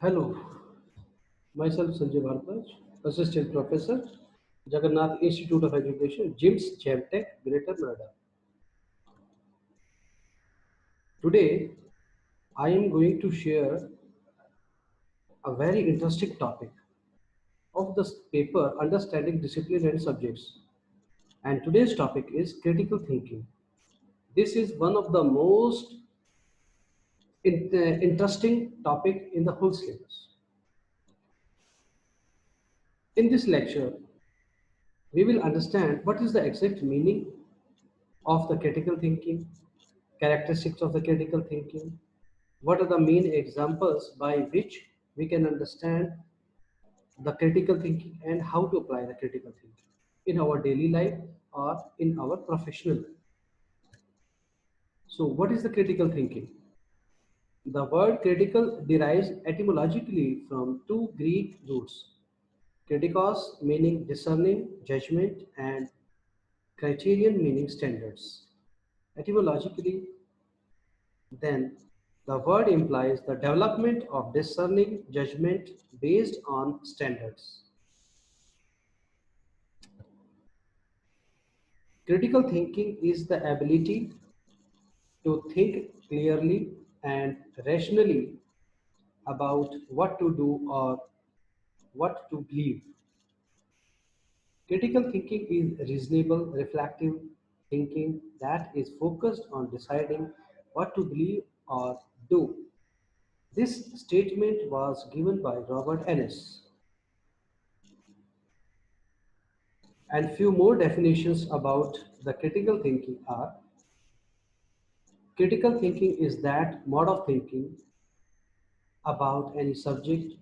Hello, myself Sanjay Bharadwaj, Assistant Professor, Jagannath Institute of Education, JIMS, Jamtech, Greater Noida. Today, I am going to share a very interesting topic of this paper, Understanding Discipline and Subjects. And today's topic is critical thinking. This is one of the most interesting topic in the whole syllabus. In this lecture, we will understand what is the exact meaning of the critical thinking, characteristics of the critical thinking, what are the main examples by which we can understand the critical thinking and how to apply the critical thinking in our daily life or in our professional life. So what is the critical thinking? The word critical derives etymologically from two Greek roots, kritikos meaning discerning, judgment, and criterion meaning standards. Etymologically, then, the word implies the development of discerning judgment based on standards. Critical thinking is the ability to think clearly and rationally about what to do or what to believe. Critical thinking is reasonable, reflective thinking that is focused on deciding what to believe or do. This statement was given by Robert Ennis. And few more definitions about the critical thinking are: critical thinking is that mode of thinking about any subject,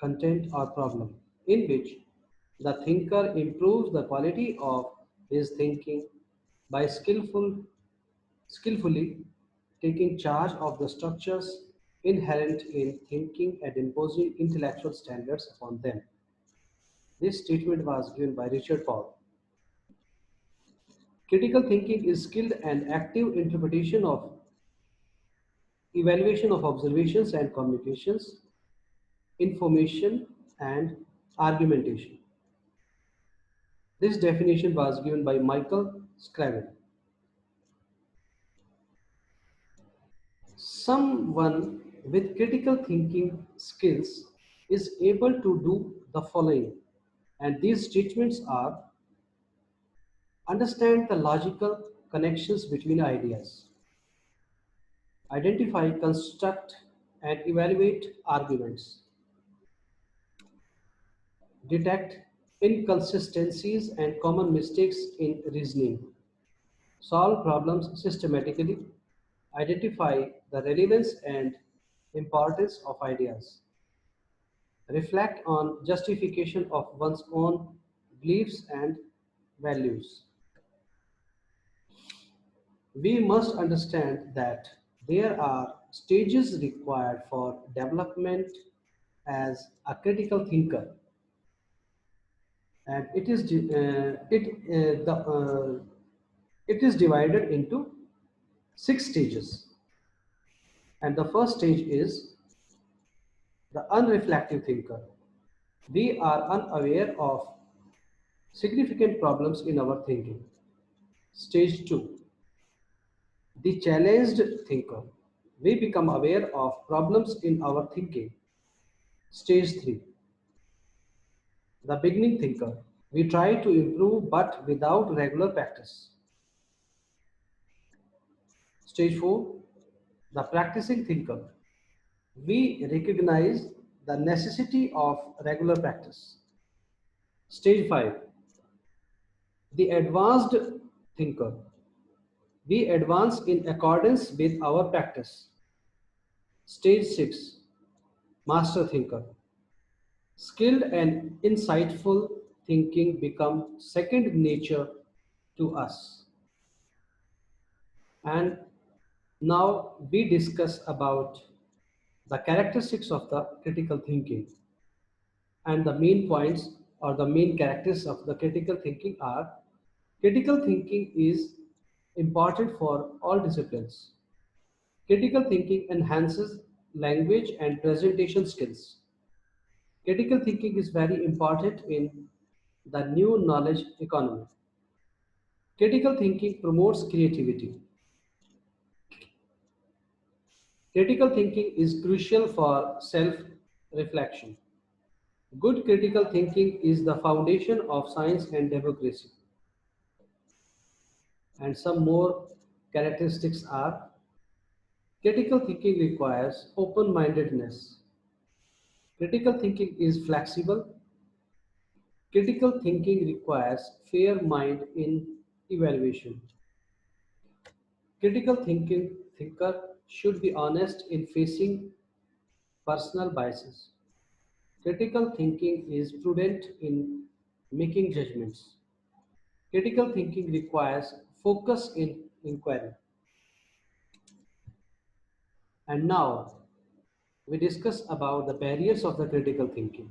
content, or problem in which the thinker improves the quality of his thinking by skillfully taking charge of the structures inherent in thinking and imposing intellectual standards upon them. This statement was given by Richard Paul. Critical thinking is skilled and active interpretation of evaluation of observations and communications, information, and argumentation. This definition was given by Michael Scriven. Someone with critical thinking skills is able to do the following, and these statements are: understand the logical connections between ideas, identify, construct, and evaluate arguments, detect inconsistencies and common mistakes in reasoning, solve problems systematically, identify the relevance and importance of ideas, reflect on justification of one's own beliefs and values. We must understand that there are stages required for development as a critical thinker, and it is divided into 6 stages. And the first stage is the unreflective thinker. We are unaware of significant problems in our thinking. Stage 2, the challenged thinker. We become aware of problems in our thinking. Stage 3, the beginning thinker. We try to improve but without regular practice. Stage 4, the practicing thinker. We recognize the necessity of regular practice. Stage 5, the advanced thinker. We advance in accordance with our practice. Stage 6, master thinker. Skilled and insightful thinking become second nature to us. And now we discuss about the characteristics of the critical thinking. And the main points or the main characteristics of the critical thinking are: critical thinking is important for all disciplines. Critical thinking enhances language, and presentation skills. Critical thinking is very important in the new knowledge economy. Critical thinking promotes creativity. Critical thinking is crucial for self reflection. Good critical thinking is the foundation of science and democracy. And some more characteristics are: critical thinking requires open mindedness. Critical thinking is flexible. Critical thinking requires fair mind in evaluation. Critical thinking thinker should be honest in facing personal biases. Critical thinking is prudent in making judgments. Critical thinking requires focus in inquiry. And now we discuss about the barriers of the critical thinking.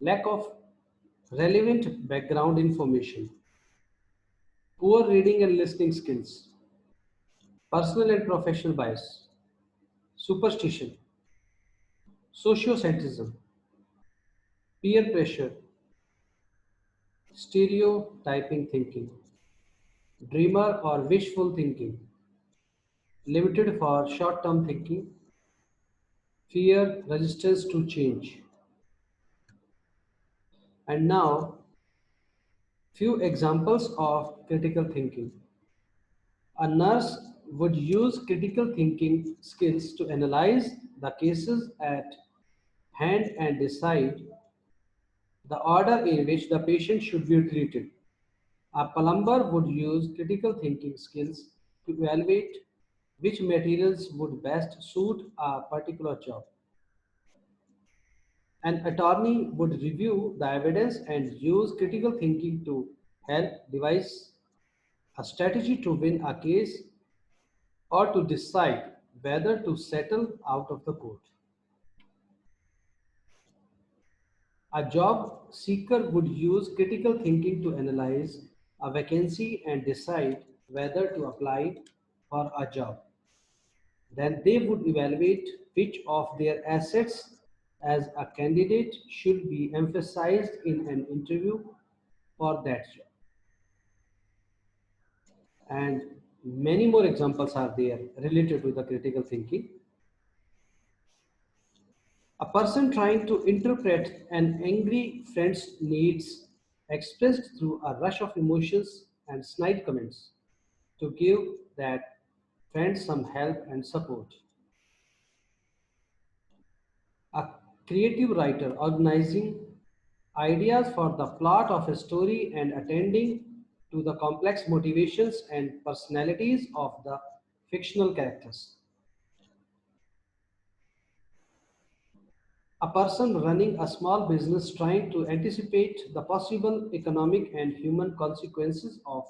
Lack of relevant background information, poor reading and listening skills, personal and professional bias, superstition, sociocentrism, peer pressure, stereotyping thinking, dreamer or wishful thinking, limited for short-term thinking, fear, resistance to change. And now, few examples of critical thinking. A nurse would use critical thinking skills to analyze the cases at hand and decide the order in which the patient should be treated. A plumber would use critical thinking skills to evaluate which materials would best suit a particular job. An attorney would review the evidence and use critical thinking to help devise a strategy to win a case or to decide whether to settle out of the court. A job seeker would use critical thinking to analyze a vacancy and decide whether to apply for a job. Then they would evaluate which of their assets as a candidate should be emphasized in an interview for that job. And many more examples are there related to the critical thinking. A person trying to interpret an angry friend's needs expressed through a rush of emotions and snide comments to give that friend some help and support. A creative writer organizing ideas for the plot of a story and attending to the complex motivations and personalities of the fictional characters. A person running a small business trying to anticipate the possible economic and human consequences of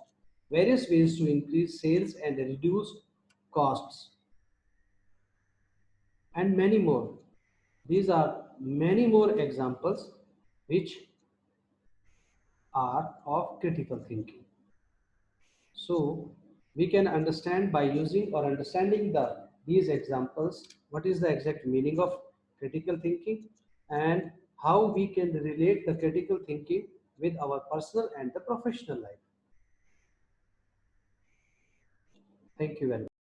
various ways to increase sales and reduce costs, and many more. These are many more examples which are of critical thinking. So we can understand by using or understanding these examples what is the exact meaning of critical thinking and how we can relate the critical thinking with our personal and the professional life. Thank you very much.